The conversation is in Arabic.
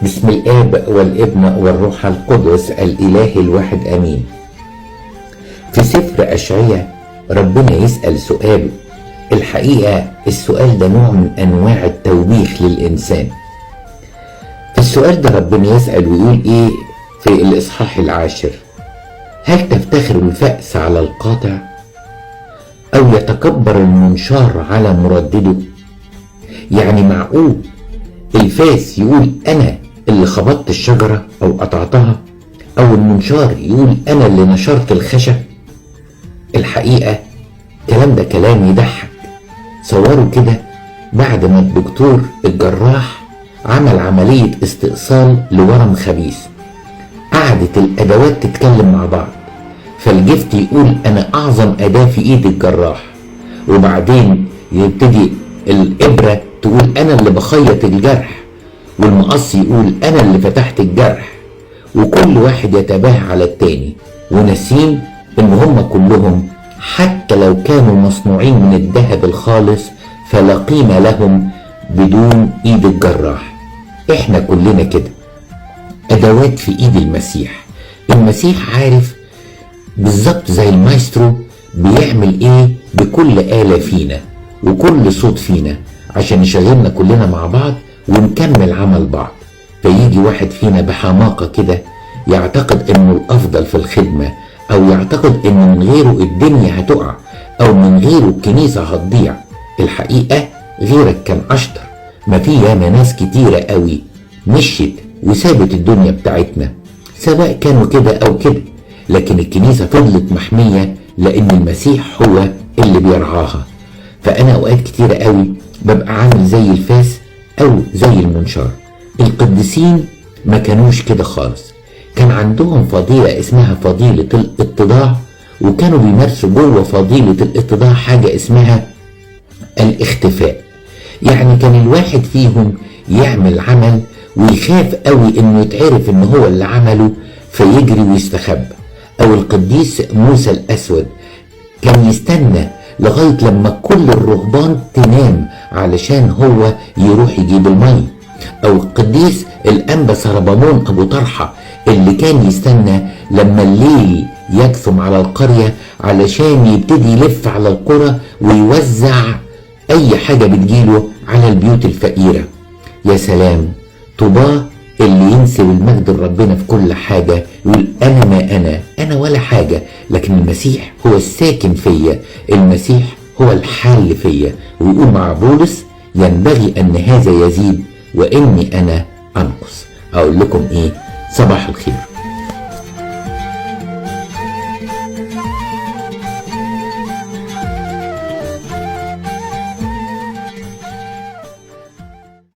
بسم الآب والابن والروح القدس الإله الواحد آمين. في سفر أشعياء ربنا يسأل سؤال، الحقيقة السؤال ده نوع من أنواع التوبيخ للإنسان. في السؤال ده ربنا يسأل ويقول إيه في الإصحاح 10؟ هل تفتخر الفأس على القاطع أو يتكبر المنشار على مردده؟ يعني معقول الفاس يقول أنا اللي خبطت الشجرة أو قطعتها، أو المنشار يقول أنا اللي نشرت الخشب؟ الحقيقة الكلام ده كلام يضحك. صوروا كده بعد ما الدكتور الجراح عمل عملية استئصال لورم خبيث، قعدت الأدوات تتكلم مع بعض، فالجفت يقول أنا أعظم أداة في إيد الجراح، وبعدين يبتدي الإبرة تقول أنا اللي بخيط الجرح، والمقص يقول أنا اللي فتحت الجرح، وكل واحد يتباهى على التاني وناسين إن هم كلهم حتى لو كانوا مصنوعين من الذهب الخالص فلا قيمة لهم بدون إيد الجراح. إحنا كلنا كده أدوات في إيد المسيح. المسيح عارف بالظبط زي المايسترو بيعمل إيه بكل آلة فينا وكل صوت فينا عشان يشغلنا كلنا مع بعض ونكمل عمل بعض. فيجي واحد فينا بحماقة كده يعتقد انه الافضل في الخدمة، او يعتقد ان من غيره الدنيا هتقع، او من غيره الكنيسة هتضيع. الحقيقة غيرك كان اشطر. ما في ياما ناس كتيرة قوي مشيت وسابت الدنيا بتاعتنا سواء كانوا كده او كده، لكن الكنيسة فضلت محمية لان المسيح هو اللي بيرعاها. فانا اوقات كتيرة قوي ببقى عامل زي الفاس او زي المنشار. القديسين ما كانوش كده خالص، كان عندهم فضيلة اسمها فضيلة الاتضاع، وكانوا بيمارسوا جوه فضيلة الاتضاع حاجة اسمها الاختفاء. يعني كان الواحد فيهم يعمل عمل ويخاف قوي انه يتعرف ان هو اللي عمله فيجري ويستخبى. او القديس موسى الاسود كان يستنى لغاية لما كل الرهبان تنام علشان هو يروح يجيب المية. او القديس الانبا سربامون ابو طرحة اللي كان يستنى لما الليل يكثم على القرية علشان يبتدي يلف على القرى ويوزع اي حاجة بتجيله على البيوت الفقيرة. يا سلام، طوباه اللي ينسب المجد لربنا في كل حاجة، يقول أنا ما أنا ولا حاجة، لكن المسيح هو الساكن فيا، المسيح هو الحال فيا. ويقول مع بولس ينبغي أن هذا يزيد وإني أنا أنقص. أقول لكم إيه؟ صباح الخير.